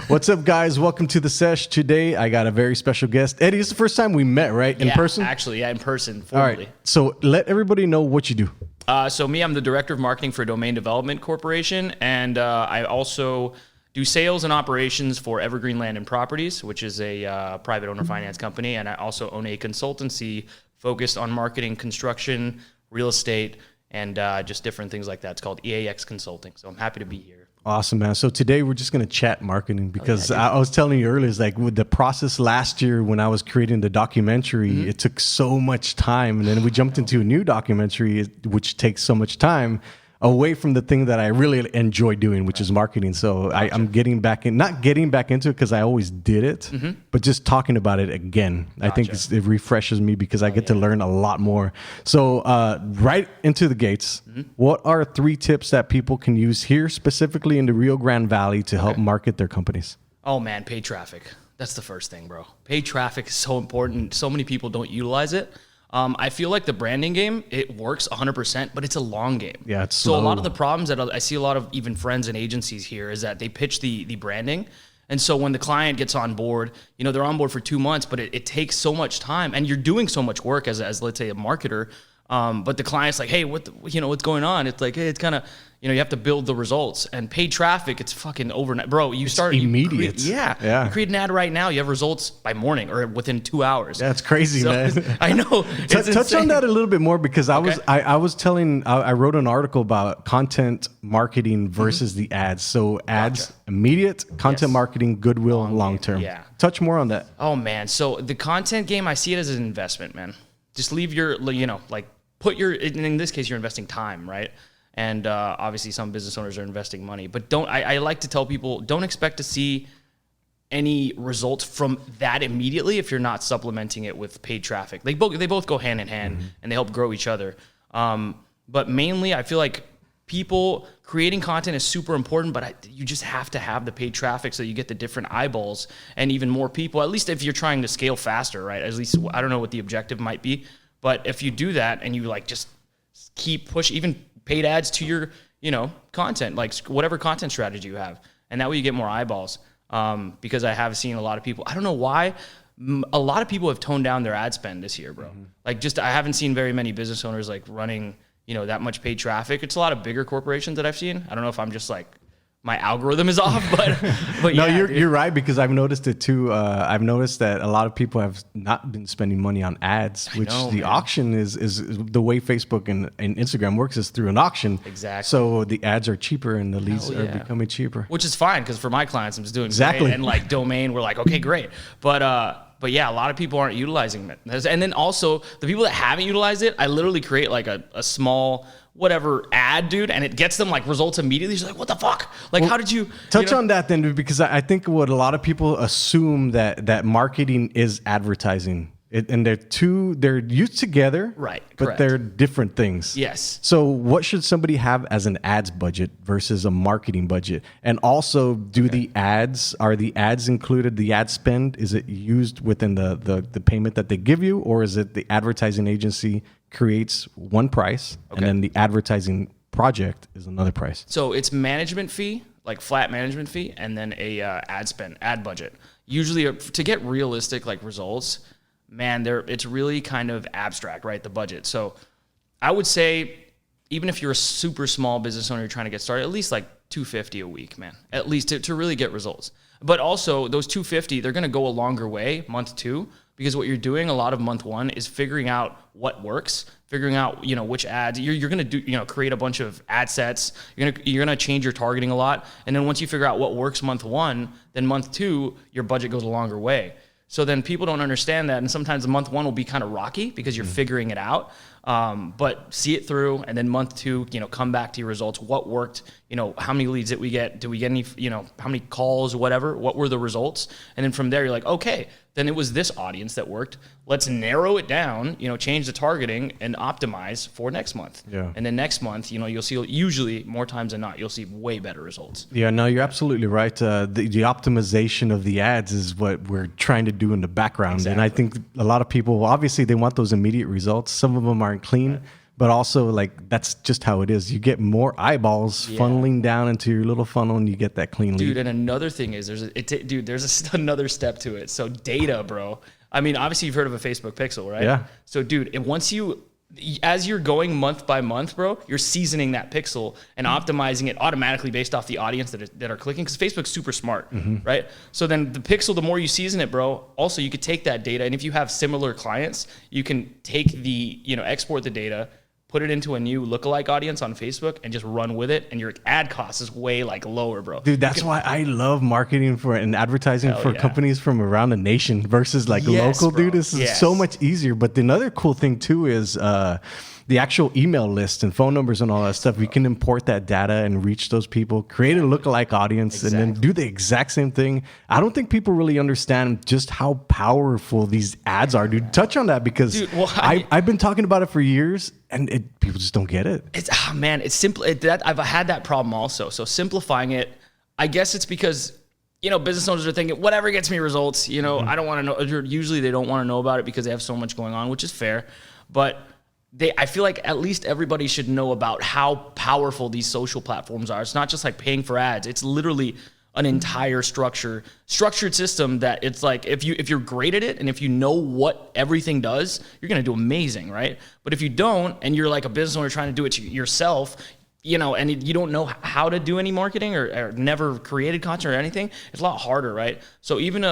What's up, guys? Welcome to the Sesh. Today, I got a very special guest. Eddie, it's the first time we met, right? In person? Actually, in person, All formally. right. So let everybody know what you do. So me, I'm the Director of Marketing for Domain Development Corporation, and I also do sales and operations for Evergreen Land and Properties, which is a private owner finance company, and I also own a consultancy focused on marketing, construction, real estate, and just different things like that. It's called EAX Consulting, so I'm happy to be here. Awesome, man. So today we're just going to chat marketing because I was telling you earlier, it's like with the process last year when I was creating the documentary, it took so much time. And then we jumped into a new documentary, which takes so much time away from the thing that I really enjoy doing, which is marketing. So I'm getting back in, not getting back into it because I always did it, but just talking about it again. I think it refreshes me because I get to learn a lot more. So right into the gates, what are 3 tips that people can use here specifically in the Rio Grande Valley to help market their companies? Oh man, paid traffic. That's the first thing, bro. Paid traffic is so important. So many people don't utilize it. I feel like the branding game, it works 100%, but it's a long game. Yeah, it's so slow. a lot of the problems that I see a lot of even friends and agencies here is that they pitch the branding. And so when the client gets on board, you know, they're on board for 2 months, but it takes so much time and you're doing so much work as let's say a marketer. But the client's like, hey, what's going on? It's like, hey, it's kind of, you have to build the results. And paid traffic, it's fucking overnight. Bro, it's immediate. You create an ad right now, you have results by morning or within 2 hours. That's crazy, man. I know. Touch on that a little bit more because I wrote an article about content marketing versus the ads. So ads, immediate, content marketing, goodwill, long term. Yeah. Touch more on that. Oh, man. So the content game, I see it as an investment, man. Just leave your, in this case, you're investing time, right? And obviously some business owners are investing money, but I like to tell people, don't expect to see any results from that immediately if you're not supplementing it with paid traffic. They both go hand in hand and they help grow each other. But mainly I feel like people creating content is super important, but you just have to have the paid traffic so you get the different eyeballs and even more people, at least if you're trying to scale faster, right? At least I don't know what the objective might be, but if you do that and you just keep pushing even paid ads to your, content, like whatever content strategy you have. And that way you get more eyeballs. Because I have seen a lot of people, I don't know why, a lot of people have toned down their ad spend this year, bro. I haven't seen very many business owners running, that much paid traffic. It's a lot of bigger corporations that I've seen. I don't know if I'm just my algorithm is off, but no, yeah, you're right because I've noticed it too. I've noticed that a lot of people have not been spending money on ads, which auction is the way Facebook and Instagram works is through an auction. Exactly. So the ads are cheaper and the leads are becoming cheaper. Which is fine because for my clients, I'm just doing great. And domain, we're okay, great. But yeah, a lot of people aren't utilizing it. And then also the people that haven't utilized it, I literally create a small whatever ad, dude, and it gets them results immediately. She's like, what the fuck? How did you touch on that then? Because I think what a lot of people assume that marketing is advertising. And they're used together, right? But Correct. They're different things. Yes. So what should somebody have as an ads budget versus a marketing budget? And also, are the ads included? The ad spend, is it used within the payment that they give you, or is it the advertising agency creates one price and then the advertising project is another price? So it's management fee, flat management fee, and then a ad budget. Usually to get realistic results. Man, it's really kind of abstract, right? The budget. So I would say, even if you're a super small business owner, you're trying to get started, at least $250 a week, man, at least to really get results. But also those $250, they're going to go a longer way, month 2, because what you're doing a lot of month 1 is figuring out what works, figuring out, which ads you're going to do, create a bunch of ad sets. You're going to change your targeting a lot. And then once you figure out what works month 1, then month 2, your budget goes a longer way. So then people don't understand that, and sometimes month 1 will be kind of rocky because you're figuring it out. But see it through, and then month 2, come back to your results. What worked? How many leads did we get? Did we get any? How many calls? Whatever. What were the results? And then from there, you're like, okay, then it was this audience that worked. Let's narrow it down. Change the targeting and optimize for next month. Yeah. And then next month, you'll see usually more times than not, you'll see way better results. Yeah. No, you're absolutely right. The optimization of the ads is what we're trying to do in the background, and I think a lot of people obviously they want those immediate results. Some of them aren't clean. Right. But also, like, that's just how it is. You get more eyeballs funneling down into your little funnel, and you get that clean lead. Dude, and another thing is another step to it. So data, bro. I mean, obviously you've heard of a Facebook pixel, right? Yeah. So, dude, as you're going month by month, bro, you're seasoning that pixel and optimizing it automatically based off the audience that are clicking, because Facebook's super smart, right? So then the pixel, the more you season it, bro, also you could take that data, and if you have similar clients, you can take export the data, put it into a new lookalike audience on Facebook, and just run with it, and your ad cost is way like lower, bro. Dude, that's why I love marketing and advertising for companies from around the nation versus like local, bro. Dude. This is so much easier. But the other cool thing too is the actual email list and phone numbers and all that stuff. We can import that data and reach those people, create a lookalike audience, and then do the exact same thing. I don't think people really understand just how powerful these ads are, dude. Touch on that, because I've been talking about it for years, and people just don't get it. It's simple. I've had that problem also. So simplifying it, I guess it's because, business owners are thinking, whatever gets me results, I don't want to know. Usually they don't want to know about it because they have so much going on, which is fair. But I feel like at least everybody should know about how powerful these social platforms are. It's not just like paying for ads. It's literally an entire structured system that it's like, if you're great at it and if you know what everything does, you're going to do amazing, right? But if you don't, and you're like a business owner trying to do it yourself, and you don't know how to do any marketing or never created content or anything, it's a lot harder, right? So even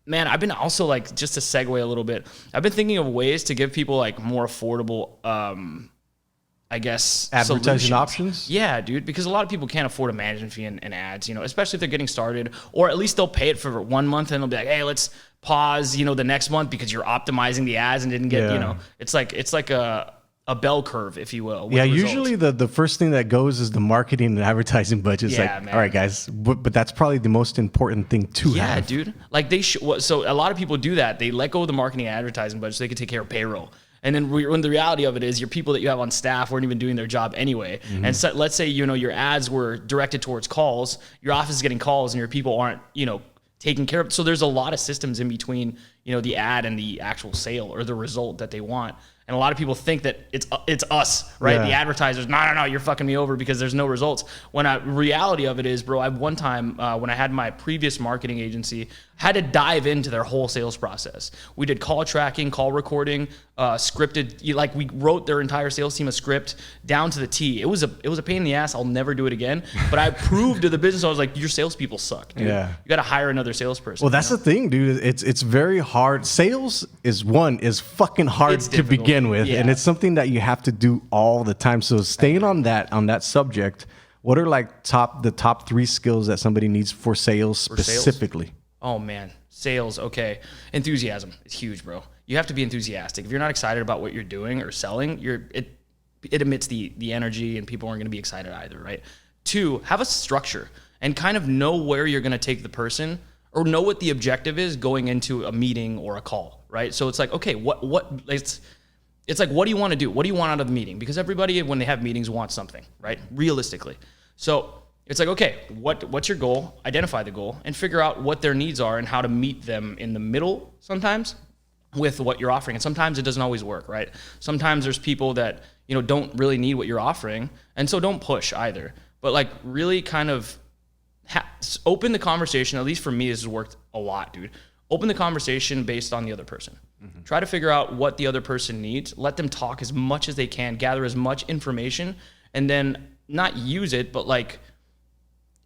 man, I've been also like, just to segue a little bit, I've been thinking of ways to give people like more affordable, I guess, advertising solutions. options. Yeah, dude, because a lot of people can't afford a management fee and ads, especially if they're getting started, or at least they'll pay it for 1 month and they'll be like, hey, let's pause, the next month because you're optimizing the ads and didn't get, it's like a bell curve, if you will. Yeah, usually the first thing that goes is the marketing and advertising budget. It's all right, guys, but that's probably the most important thing to have. Yeah, dude. Like so a lot of people do that. They let go of the marketing and advertising budget so they can take care of payroll. And then when the reality of it is your people that you have on staff weren't even doing their job anyway. And so let's say, your ads were directed towards calls, your office is getting calls and your people aren't, taking care of it. So there's a lot of systems in between, the ad and the actual sale or the result that they want. And a lot of people think that it's us, right? Yeah. The advertisers, no, you're fucking me over because there's no results. When reality of it is, bro, one time when I had my previous marketing agency, had to dive into their whole sales process. We did call tracking, call recording, scripted. Like we wrote their entire sales team a script down to the T. It was a pain in the ass. I'll never do it again. But I proved to the business, I was like, your salespeople suck, dude. Yeah. You got to hire another salesperson. Well, that's the thing, dude. It's very hard. Sales is fucking hard to begin with, and it's something that you have to do all the time. So staying on that subject, what are like the top 3 skills that somebody needs for sales specifically? Oh man, sales. Okay. Enthusiasm is huge, bro. You have to be enthusiastic. If you're not excited about what you're doing or selling, it emits the energy and people aren't going to be excited either, right? 2, have a structure and kind of know where you're going to take the person or know what the objective is going into a meeting or a call, right? So it's like, okay, it's like, what do you want to do? What do you want out of the meeting? Because everybody, when they have meetings, wants something, right? Realistically. So it's like, okay, what's your goal? Identify the goal and figure out what their needs are and how to meet them in the middle sometimes with what you're offering. And sometimes it doesn't always work, right? Sometimes there's people that, don't really need what you're offering. And so don't push either. But like really kind of open the conversation. At least for me, this has worked a lot, dude. Open the conversation based on the other person. Mm-hmm. Try to figure out what the other person needs. Let them talk as much as they can, gather as much information, and then not use it, but like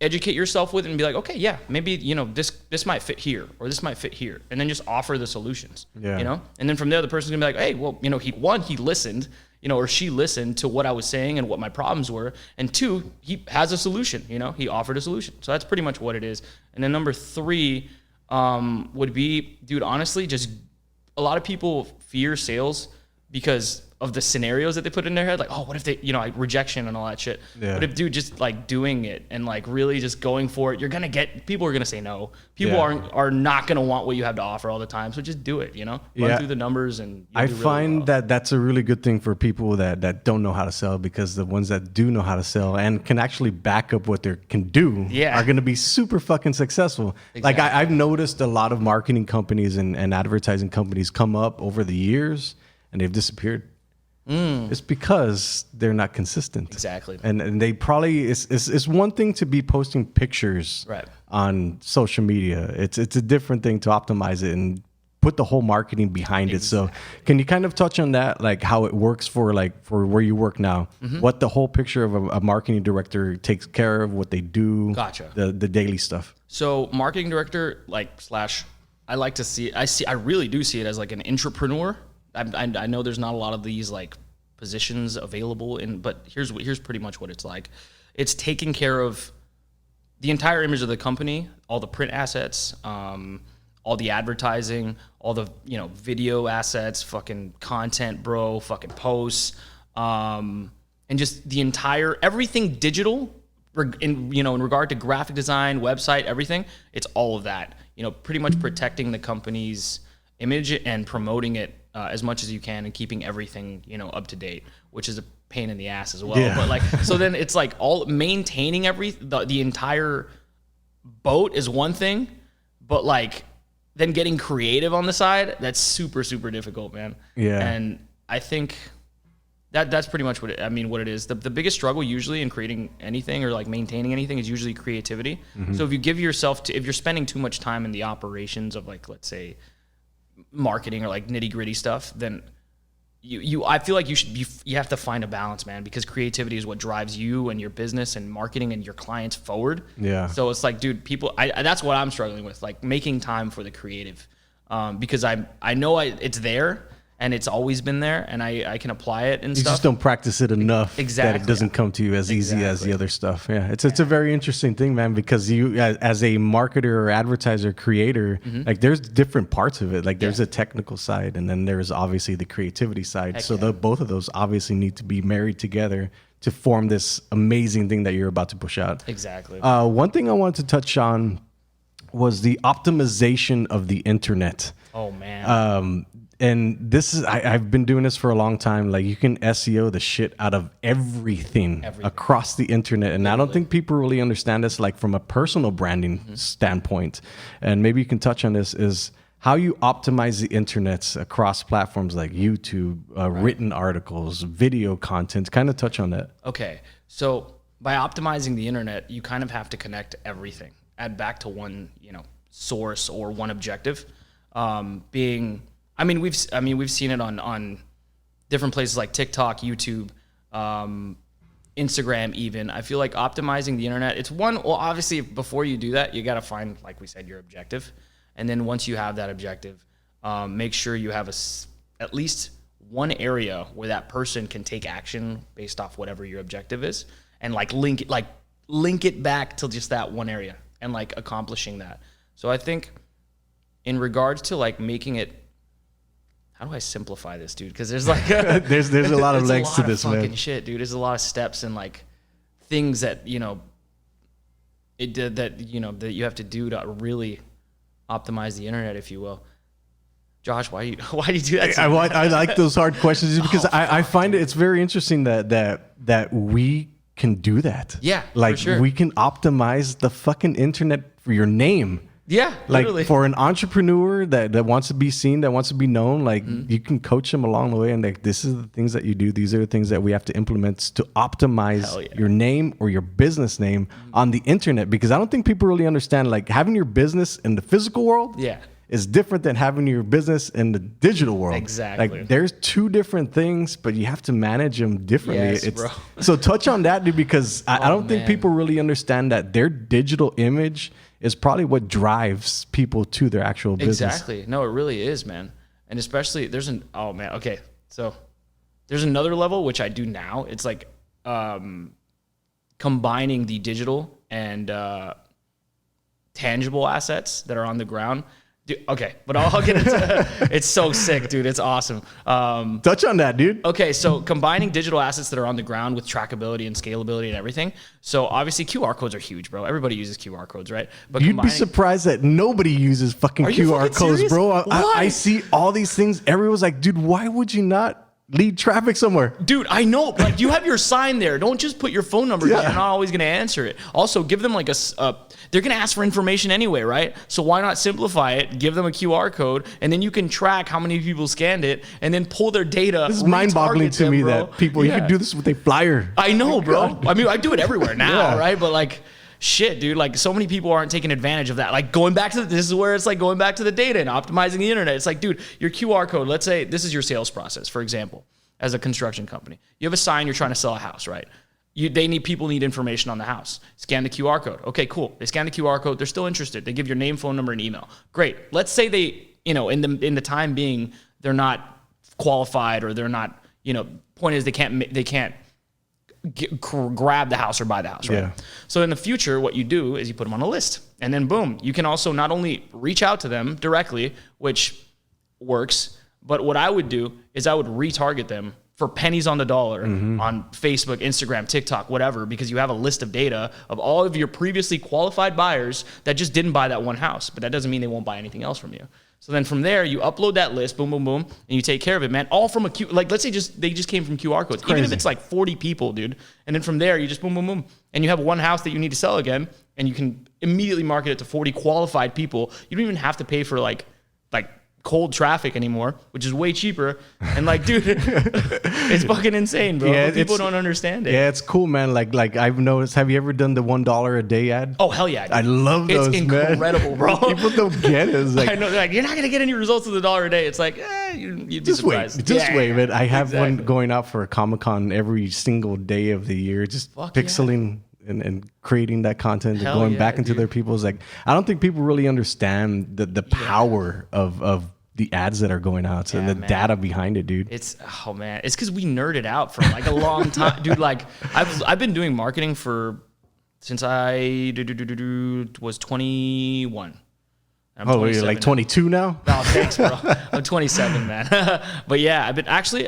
educate yourself with it and be like, okay, yeah, maybe, this might fit here or this might fit here. And then just offer the solutions, And then from there, the person's gonna be like, hey, well, he listened, or she listened to what I was saying and what my problems were. And 2, he has a solution, he offered a solution. So that's pretty much what it is. And then number 3 would be, dude, honestly, just a lot of people fear sales because of the scenarios that they put in their head, like, oh, what if they, like rejection and all that shit. Yeah. But if dude, just like doing it and like really just going for it, people are gonna say no. People are not gonna want what you have to offer all the time. So just do it, run through the numbers and I find that that's a really good thing for people that don't know how to sell, because the ones that do know how to sell and can actually back up what they can do are gonna be super fucking successful. Exactly. Like I've noticed a lot of marketing companies and advertising companies come up over the years and they've disappeared. It's because they're not consistent. Exactly. And they probably, it's one thing to be posting pictures Right. on social media. It's a different thing to optimize it and put the whole marketing behind it. So can you kind of touch on that, like how it works for where you work now, what the whole picture of a marketing director takes care of, what they do, Gotcha. the daily stuff. So marketing director, I like to see, I really do see it as like an entrepreneur. I know there's not a lot of these like positions available but here's pretty much what it's like. It's taking care of the entire image of the company, all the print assets, all the advertising, all the, video assets, fucking content, bro, fucking posts, and just the entire, everything digital in regard to graphic design, website, everything. It's all of that, pretty much protecting the company's image and promoting it as much as you can and keeping everything, up to date, which is a pain in the ass as well. Yeah. But so then it's like all maintaining the entire boat is one thing, but then getting creative on the side, that's super, super difficult, man. Yeah. And I think that's pretty much what it is. The biggest struggle usually in creating anything or maintaining anything is usually creativity. So if you give yourself if you're spending too much time in the operations of let's say marketing or nitty gritty stuff, then I feel like you have to find a balance, man, because creativity is what drives you and your business and marketing and your clients forward. Yeah. So it's dude, people, that's what I'm struggling with, making time for the creative, because I know it's there and it's always been there and I can apply it and you stuff. You just don't practice it enough that it doesn't come to you as easy as the other stuff. Yeah. It's a very interesting thing, man, because you, as a marketer or advertiser creator, there's different parts of it. There's a technical side and then there's obviously the creativity side. Both of those obviously need to be married together to form this amazing thing that you're about to push out. Exactly. One thing I wanted to touch on was the optimization of the internet. Oh, man. And this is, I've been doing this for a long time. You can SEO the shit out of everything across the internet. And I don't think people really understand this, from a personal branding standpoint. And maybe you can touch on this, is how you optimize the internet across platforms like YouTube, written articles, video content. Kind of touch on that. Okay. So by optimizing the internet, you kind of have to connect everything, add back to one, source or one objective, we've seen it on different places like TikTok, YouTube, Instagram even. I feel like optimizing the internet, it's obviously before you do that, you got to find, like we said, your objective. And then once you have that objective, make sure you have at least one area where that person can take action based off whatever your objective is and link it back to just that one area and accomplishing that. So I think in regards to making it, how do I simplify this, dude? Because there's there's a lot of legs to this, man. Fucking shit, dude. There's a lot of steps and things that that you have to do to really optimize the internet, if you will. Josh, why do you do that? I like those hard questions because I find it's very interesting that we can do that. Yeah, for sure. We can optimize the fucking internet for your name. Yeah, literally. For an entrepreneur that wants to be seen, that wants to be known, you can coach them along the way and this is the things that you do. These are the things that we have to implement to optimize your name or your business name on the internet, because I don't think people really understand having your business in the physical world is different than having your business in the digital world. Exactly. There's two different things, but you have to manage them differently. Yes, bro. So touch on that, dude, because I don't think people really understand that their digital image is probably what drives people to their actual business. Exactly. No, it really is, man. And especially okay. So there's another level, which I do now. It's combining the digital and tangible assets that are on the ground. Dude, okay, but I'll get into it's so sick, dude. It's awesome. Touch on that, dude. Okay, so combining digital assets that are on the ground with trackability and scalability and everything. So obviously QR codes are huge, bro. Everybody uses QR codes, right? But you'd be surprised that nobody uses fucking QR codes, bro. I see all these things. Everyone's like, dude, why would you not lead traffic somewhere. Dude, I know. Like, you have your sign there. Don't just put your phone number. Yeah. You're not always going to answer it. Also, give them like they're going to ask for information anyway, right? So why not simplify it? Give them a QR code, and then you can track how many people scanned it, and then pull their data. This is mind-boggling to me that people, you can do this with a flyer. I know, bro. God. I mean, I do it everywhere now, Yeah. right? But like, shit, dude, like so many people aren't taking advantage of that. Like going back to this is where it's like going back to the data and optimizing the internet. It's like, dude, your QR code, let's say this is your sales process, for example, as a construction company. You have a sign, you're trying to sell a house, right? People need information on the house. Scan the QR code. Okay, cool. They scan the QR code. They're still interested. They give your name, phone number, and email. Great. Let's say they, in the time being, they're not qualified or they're not, point is they can't grab the house or buy the house, right? Yeah. So in the future, what you do is you put them on a list, and then boom, you can also not only reach out to them directly, which works, but what I would do is I would retarget them for pennies on the dollar on Facebook, Instagram, TikTok, whatever, because you have a list of data of all of your previously qualified buyers that just didn't buy that one house, but that doesn't mean they won't buy anything else from you. So then from there, you upload that list, boom, boom, boom, and you take care of it, man. All from let's say they just came from QR codes. Even if it's like 40 people, dude. And then from there, you just boom, boom, boom. And you have one house that you need to sell again, and you can immediately market it to 40 qualified people. You don't even have to pay for like cold traffic anymore, which is way cheaper. And like, dude, it's fucking insane, bro. Yeah, people don't understand it. Yeah, it's cool, man. Like I've noticed. Have you ever done the $1 a day ad? Oh hell yeah, dude. I love those. It's incredible, man. bro. People don't get it. It's like, I know, like, you're not gonna get any results with $1 a day. It's like, you'd be surprised. Just wait, man. I have one going out for a Comic-Con every single day of the year, just pixeling. And creating that content and going back into their people's like, I don't think people really understand the power of the ads that are going out and the data behind it, dude. It's because we nerded out for like a long time, dude. Like I've been doing marketing since I was 21. You're like 22 now? Oh, thanks, bro. I'm 27, man. But yeah,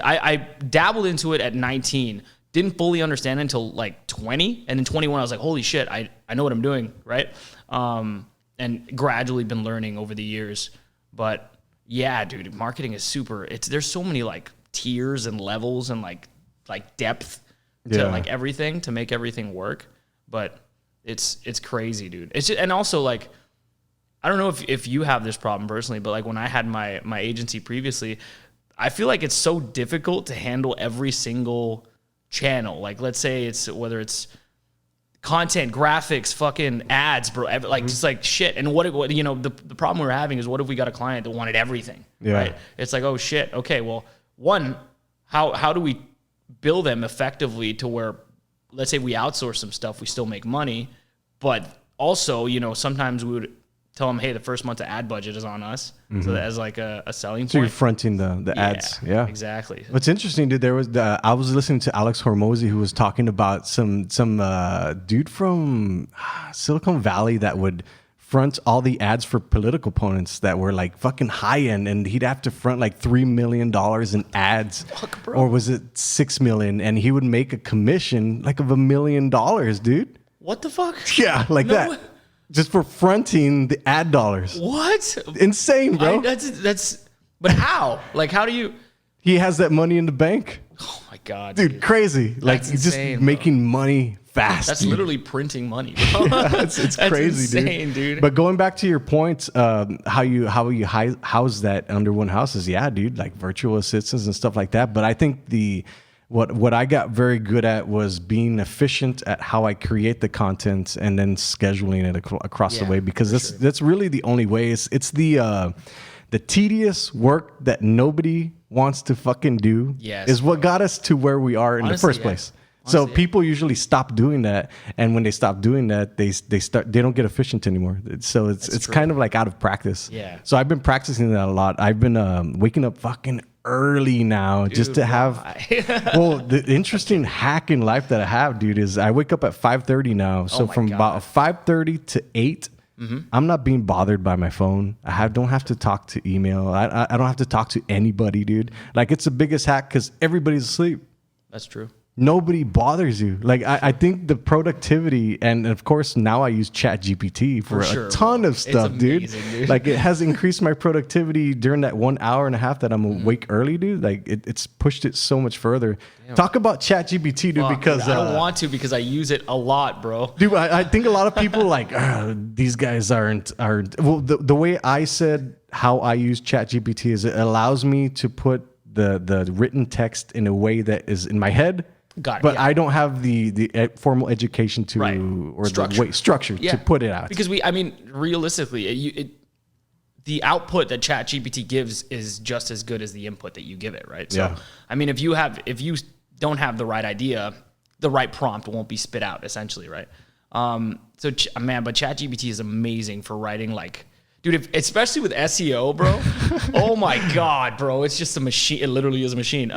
I dabbled into it at 19. Didn't fully understand it until like 20, and then 21 I was like, holy shit, I know what I'm doing, right? And gradually been learning over the years. But yeah, dude, marketing is super. There's so many like tiers and levels and like depth to like everything to make everything work. But it's crazy, dude. It's just, and also like, I don't know if you have this problem personally, but like when I had my agency previously, I feel like it's so difficult to handle every single channel. Like let's say whether it's content, graphics, fucking ads, bro, just like shit. And the problem we're having is, what if we got a client that wanted everything, right? It's like, oh shit, okay, well, one, how do we bill them effectively to where, let's say we outsource some stuff, we still make money, but also, sometimes we would tell them, hey, the first month of ad budget is on us. So that as like a selling point. So you're fronting the ads. Yeah, exactly. What's interesting, dude, I was listening to Alex Hormozy, who was talking about some dude from Silicon Valley that would front all the ads for political opponents that were like fucking high end, and he'd have to front like $3 million in ads. Fuck, bro. Or was it $6 million? And he would make a commission like of $1 million, dude. What the fuck? Yeah, like that. Just for fronting the ad dollars. What? Insane, bro. But how? Like, how do you? He has that money in the bank. Oh my god, dude, crazy. Like, he's insane, just making money fast. That's literally printing money, bro. It's crazy, insane, dude. But going back to your point, how you house that under one house is, yeah, dude, like virtual assistants and stuff like that. But I think what I got very good at was being efficient at how I create the content and then scheduling it across the way, because that's really the only way. It's the tedious work that nobody wants to fucking do is what got us to where we are in the first place. Honestly, so people usually stop doing that, and when they stop doing that, they don't get efficient anymore. So it's kind of like out of practice. Yeah. So I've been practicing that a lot. I've been waking up fucking early now, dude, just to have well, the interesting hack in life that I have, dude, is I wake up at 5:30 now. So from about 5:30 to 8, I'm not being bothered by my phone. Don't have to talk to email. I don't have to talk to anybody, dude. Like, it's the biggest hack because everybody's asleep. That's true. nobody bothers you. Like I think the productivity, and of course now I use Chat GPT for a ton of stuff, dude. Like it has increased my productivity during that 1 hour and a half that I'm awake early, dude. Like it's pushed it so much further. Damn. Talk about Chat GPT, dude, because I don't want to because I use it a lot, bro. Dude, I think a lot of people like these guys aren't well. The way I said how I use Chat GPT is it allows me to put the written text in a way that is in my head. Got it, but I don't have the formal education to or structure. Structure to put it out. Because realistically, the output that ChatGPT gives is just as good as the input that you give it, right? So, I mean, if you don't have the right idea, the right prompt won't be spit out, essentially, right? But ChatGPT is amazing for writing like. Dude, especially with SEO, bro. Oh my God, bro. It's just a machine. It literally is a machine.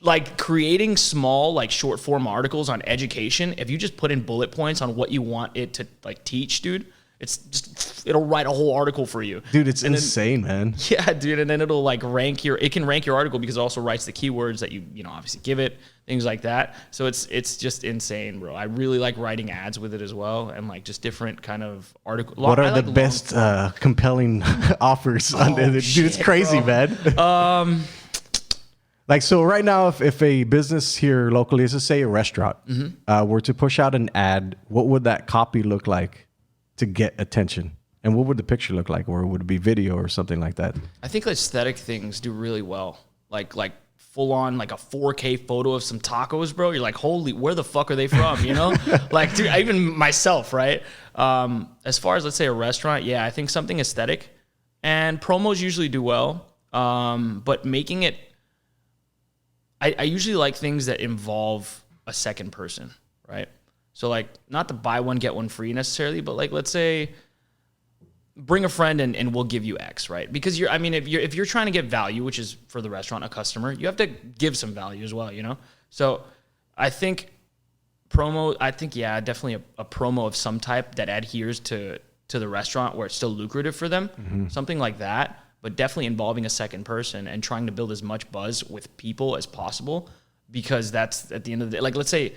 Like creating small, like short form articles on education, if you just put in bullet points on what you want it to like teach, dude, it'll write a whole article for you. Dude, it's insane, man. Yeah, dude. And then it'll like it can rank your article because it also writes the keywords that you obviously give it, things like that. So it's just insane, bro. I really like writing ads with it as well, and like just different kind of articles. What are the best compelling offers on it? Dude, it's crazy, bro. Man. Like, so right now, if a business here locally, let's just say a restaurant, were to push out an ad, what would that copy look like to get attention? And what would the picture look like? Or would it be video or something like that? I think aesthetic things do really well. Like full on like a 4K photo of some tacos, bro. You're like, holy, where the fuck are they from? You know? Like, dude, even myself, right? As far as, let's say, a restaurant, I think something aesthetic. And promos usually do well. But making it... I usually like things that involve a second person, right? So like not to buy one, get one free necessarily, but like, let's say bring a friend and we'll give you X, right? Because if you're trying to get value, which is for the restaurant, a customer, you have to give some value as well, you know? So I think definitely a promo of some type that adheres to the restaurant where it's still lucrative for them, something like that. But definitely involving a second person and trying to build as much buzz with people as possible, because that's at the end of the day. Like, let's say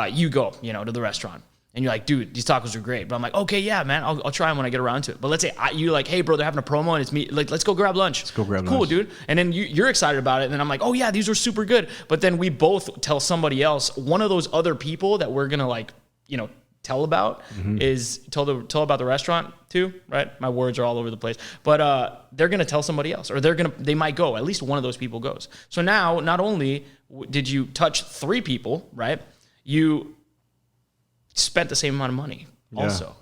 you go, to the restaurant and you're like, dude, these tacos are great. But I'm like, okay, yeah, man, I'll try them when I get around to it. But let's say you're like, hey, bro, they're having a promo and it's me. Like, let's go grab lunch. Let's go grab lunch. Cool, dude. And then you're excited about it. And then I'm like, oh, yeah, these are super good. But then we both tell somebody else, one of those other people that we're going to tell about is tell about the restaurant too, right? My words are all over the place, but they're gonna tell somebody else, or they might go. At least one of those people goes. So now, not only did you touch 3 people, right? You spent the same amount of money, also.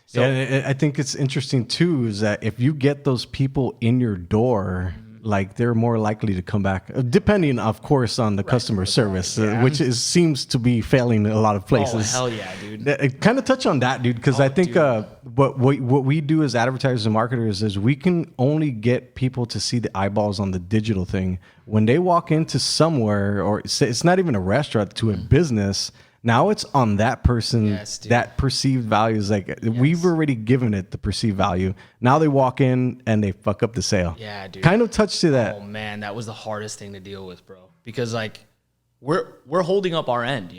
So, and I think it's interesting too is that if you get those people in your door. Like they're more likely to come back, depending, of course, on the customer service, which seems to be failing in a lot of places. Oh, hell yeah, dude. Kind of touch on that, dude, because I think what we do as advertisers and marketers is we can only get people to see the eyeballs on the digital thing. When they walk into somewhere, or it's not even a restaurant, to a business, now it's on that person, that perceived value is like, we've already given it the perceived value. Now they walk in and they fuck up the sale. Yeah, dude. Kind of touch to that. Oh, man, that was the hardest thing to deal with, bro. Because, like, we're holding up our end,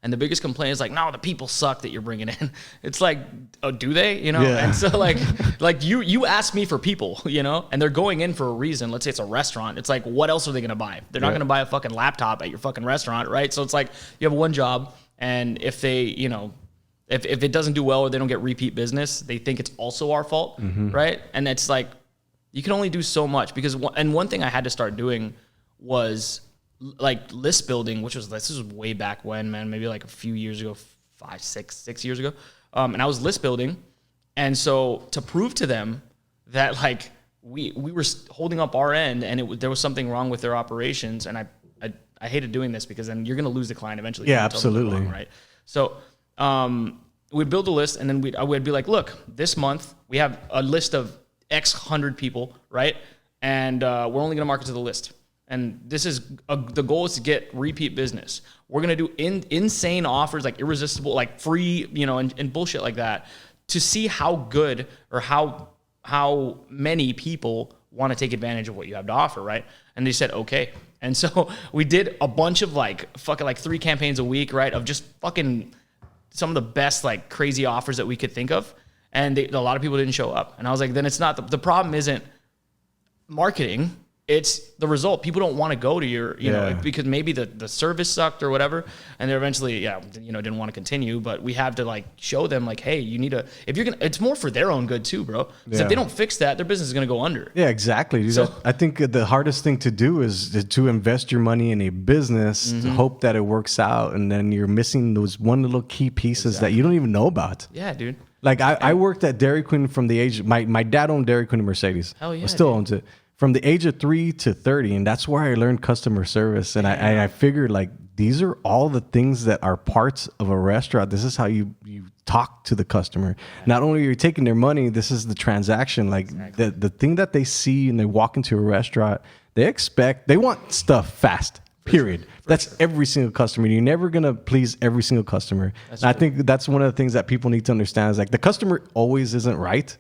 And the biggest complaint is like, no, the people suck that you're bringing in. It's like, oh, do they? Yeah. And so, like you asked me for people, And they're going in for a reason. Let's say it's a restaurant. It's like, what else are they going to buy? They're not going to buy a fucking laptop at your fucking restaurant, right? So it's like, you have one job. And if they, if it doesn't do well or they don't get repeat business, they think it's also our fault, right? And it's like, you can only do so much because, one thing I had to start doing was like list building, this was way back when, man, maybe like a few years ago, 6 years ago. And I was list building. And so to prove to them that like we were holding up our end and there was something wrong with their operations. And I hated doing this because then you're going to lose the client eventually. Yeah, absolutely. Wrong, right. So we'd build a list and then I would be like, look, this month we have a list of X 100 people, right? And we're only going to market to the list. And this is the goal is to get repeat business. We're going to do insane offers, like irresistible, like free, and bullshit like that to see how good or how many people want to take advantage of what you have to offer, right? And they said, okay. And so we did a bunch of like fucking like 3 campaigns a week, right? Of just fucking some of the best like crazy offers that we could think of. And a lot of people didn't show up. And I was like, then it's not, the problem isn't marketing. It's the result. People don't want to go to your, you know, because maybe the service sucked or whatever. And they're eventually, didn't want to continue. But we have to like show them like, hey, you need to, if you're going to, it's more for their own good too, bro. Because if they don't fix that, their business is going to go under. Yeah, exactly. Dude. So, I think the hardest thing to do is to invest your money in a business to hope that it works out. And then you're missing those one little key pieces that you don't even know about. Yeah, dude. Like I worked at Dairy Queen from the age, my dad owned Dairy Queen and Mercedes. Hell yeah. Still owns it. From the age of 3 to 30. And that's where I learned customer service. And I figured like, these are all the things that are parts of a restaurant. This is how you talk to the customer. Not only are you taking their money, this is the transaction. Like the thing that they see and they walk into a restaurant, they want stuff fast. Period. That's every single customer. You're never going to please every single customer. And I think that's one of the things that people need to understand is like the customer always isn't right.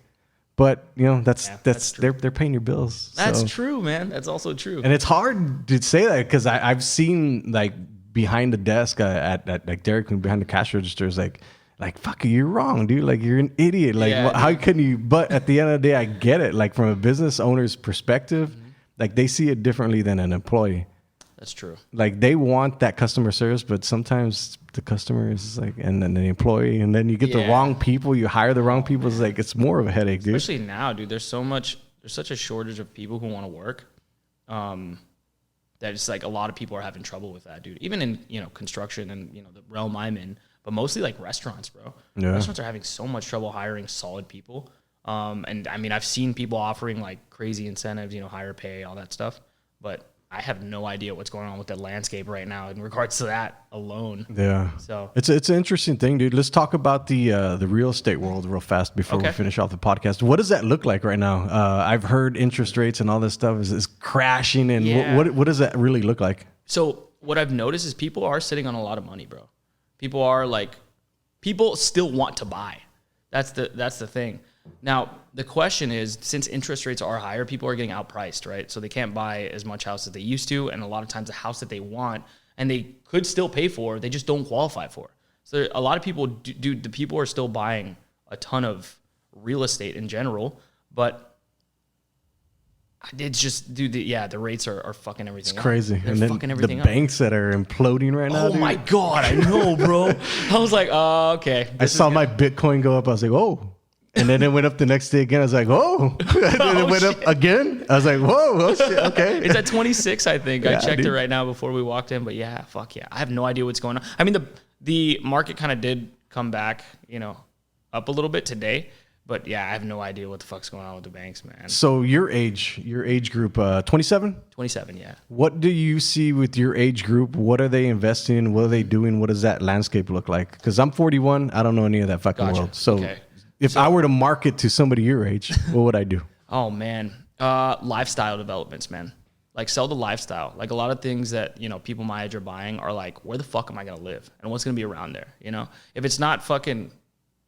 But you know that's they're paying your bills. That's true, man. That's also true. And it's hard to say that because I've seen like behind the desk at like Dairy Queen behind the cash registers like fuck you're wrong, dude. Like you're an idiot. Like how can you? But at the end of the day, I get it. Like from a business owner's perspective, like they see it differently than an employee. That's true. Like they want that customer service, but sometimes the customer is like, and then the employee, and then you get the wrong people. You hire the wrong people. It's like it's more of a headache, dude. Especially now, dude. There's such a shortage of people who want to work. That it's like a lot of people are having trouble with that, dude. Even in construction and the realm I'm in, but mostly like restaurants, bro. Yeah. Restaurants are having so much trouble hiring solid people. And I mean, I've seen people offering like crazy incentives, higher pay, all that stuff, but I have no idea what's going on with the landscape right now in regards to that alone. Yeah. So it's an interesting thing, dude. Let's talk about the real estate world real fast before we finish off the podcast. What does that look like right now? I've heard interest rates and all this stuff is crashing. And what does that really look like? So what I've noticed is people are sitting on a lot of money, bro. People still want to buy. That's the thing. Now, the question is, since interest rates are higher, people are getting outpriced, right? So they can't buy as much house as they used to, and a lot of times the house that they want and they could still pay for, they just don't qualify for. So a lot of people the people are still buying a ton of real estate in general, but it's just, dude, the rates are fucking everything up. It's crazy. They're and then fucking everything the banks that are imploding right now, Oh my God, I know, bro. I was like, oh, okay. I saw my Bitcoin go up. I was like, oh. And then it went up the next day again. I was like, oh. And then it went up again. I was like, whoa, oh shit, okay. It's at 26, I think. I checked it right now before we walked in. But yeah, fuck yeah. I have no idea what's going on. I mean, the market kind of did come back, up a little bit today. But yeah, I have no idea what the fuck's going on with the banks, man. So your age group, 27? 27, yeah. What do you see with your age group? What are they investing in? What are they doing? What does that landscape look like? Because I'm 41. I don't know any of that fucking world. So if I were to market to somebody your age, what would I do? Oh, man. Lifestyle developments, man. Like sell the lifestyle. Like a lot of things that, people my age are buying are like, where the fuck am I going to live? And what's going to be around there? If it's not fucking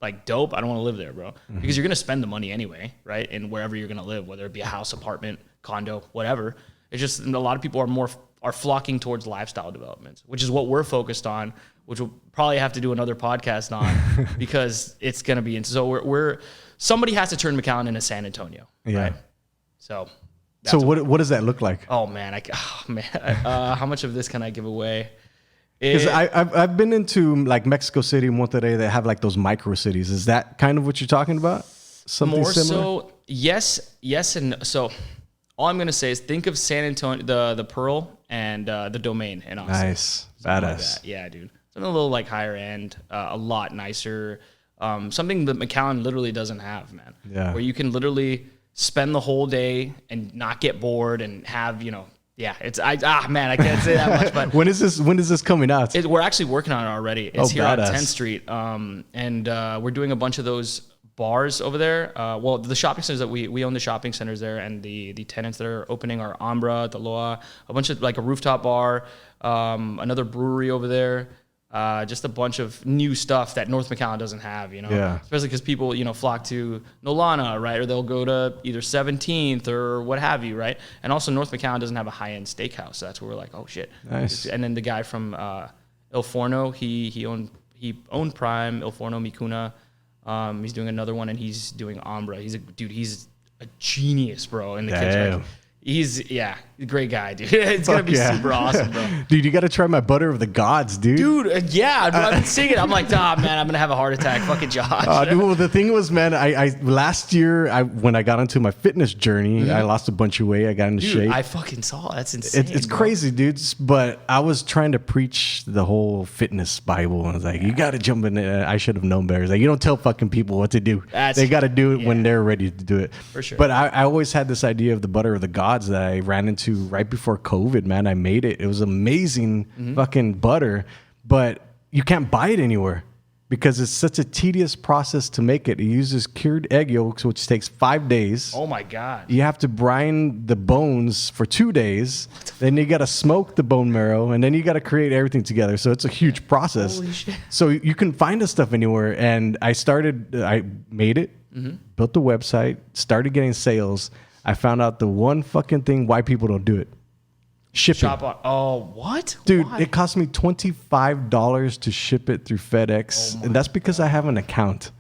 like dope, I don't want to live there, bro. Because you're going to spend the money anyway, right? And wherever you're going to live, whether it be a house, apartment, condo, whatever. It's just a lot of people are flocking towards lifestyle developments, which is what we're focused on, which we'll probably have to do another podcast on because it's going to be. So somebody has to turn McAllen into San Antonio, right? So what does that look like? Oh man, how much of this can I give away? Because I've been into like Mexico City and Monterrey that have like those micro cities. Is that kind of what you're talking about? Something more similar? So yes and so. All I'm gonna say is think of San Antonio, the Pearl and the Domain in Austin. Nice, badass. Like yeah, dude. Something a little like higher end, a lot nicer. Something that McAllen literally doesn't have, man. Yeah. Where you can literally spend the whole day and not get bored and have yeah, I can't say that much. But when is this coming out? We're actually working on it already. It's here on 10th Street, and we're doing a bunch of those bars over there. Well, the shopping centers that we own the shopping centers there, and the tenants that are opening are Ambra, Taloa, a bunch of like a rooftop bar, another brewery over there. just a bunch of new stuff that North McAllen doesn't have, Yeah. Especially because people, flock to Nolana, right? Or they'll go to either 17th or what have you, right? And also North McAllen doesn't have a high-end steakhouse, so that's where we're like, oh shit. Nice. And then the guy from Il Forno, he owned Prime, Il Forno Micuna. He's doing another one, and he's doing Ambra. He's a genius, bro, in the kitchen. He's a great guy, dude. It's going to be super awesome, bro. Dude, you got to try my butter of the gods, dude. Dude, I've been seeing it. I'm like, man, I'm going to have a heart attack. Fucking Josh. Dude, well, the thing was, man, I last year, when I got into my fitness journey, I lost a bunch of weight. I got into shape. I fucking saw it. That's insane. It's crazy, dudes. But I was trying to preach the whole fitness Bible. And I was like, you got to jump in there. I should have known better. It's like, you don't tell fucking people what to do. They got to do it when they're ready to do it. For sure. But I always had this idea of the butter of the gods that I ran into right before COVID, man. I made it. It was amazing fucking butter, but you can't buy it anywhere because it's such a tedious process to make it. It uses cured egg yolks, which takes 5 days. Oh my God. You have to brine the bones for 2 days. Then you got to smoke the bone marrow, and then you got to create everything together. So it's a huge process. Holy shit. So you can find this stuff anywhere. And I made it, built the website, started getting sales. I found out the one fucking thing why people don't do it. Shipping. What? Dude, Why? it cost me $25 to ship it through FedEx. And that's because I have an account.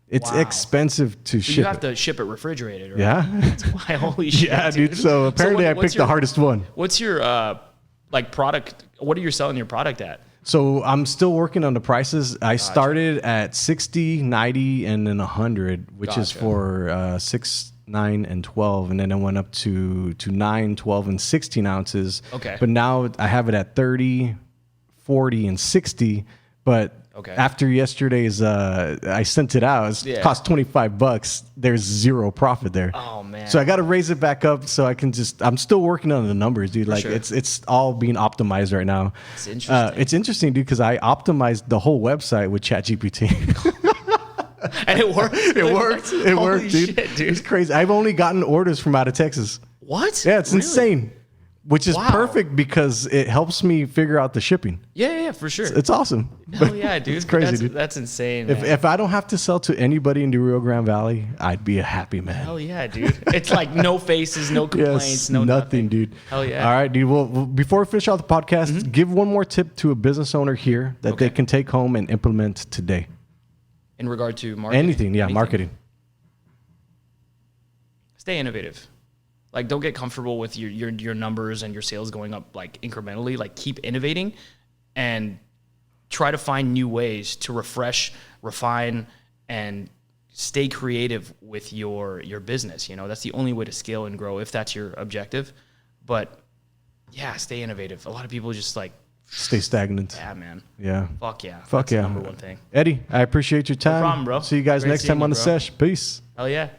It's expensive to ship. You have to ship it refrigerated, right? Yeah. That's why. Holy shit. Yeah, dude. So apparently I picked the hardest one. What's your product? What are you selling your product at? So I'm still working on the prices. I started at 60, 90, and then 100, which is for 6, 9, and 12. And then I went up to 9, 12, and 16 ounces. Okay. But now I have it at 30, 40, and 60. But after yesterday's, I sent it out. It cost $25. There's zero profit there. Oh man! So I got to raise it back up so I can I'm still working on the numbers, dude. Like it's all being optimized right now. It's interesting. It's interesting, dude, because I optimized the whole website with ChatGPT. And it worked. It worked, dude. Shit, dude. It's crazy. I've only gotten orders from out of Texas. What? Yeah, it's Really? insane. Which is perfect because it helps me figure out the shipping. Yeah, for sure. It's awesome. Hell yeah, dude. It's crazy, dude. That's insane, man. If I don't have to sell to anybody in the Rio Grande Valley, I'd be a happy man. Hell yeah, dude. It's like no faces, no complaints, no nothing, dude. Hell yeah. All right, dude. Well, before we finish out the podcast, give one more tip to a business owner here that they can take home and implement today. In regard to marketing? Anything. Marketing. Stay innovative. Like, don't get comfortable with your numbers and your sales going up like incrementally. Like, keep innovating and try to find new ways to refresh, refine, and stay creative with your business. That's the only way to scale and grow if that's your objective. But yeah, stay innovative. A lot of people just like stay stagnant. Yeah, man. Yeah. Fuck yeah. Fuck that's yeah. the number one thing. Eddie, I appreciate your time. No problem, bro. See you guys Great next time seeing on you, the bro. Sesh. Peace. Hell yeah.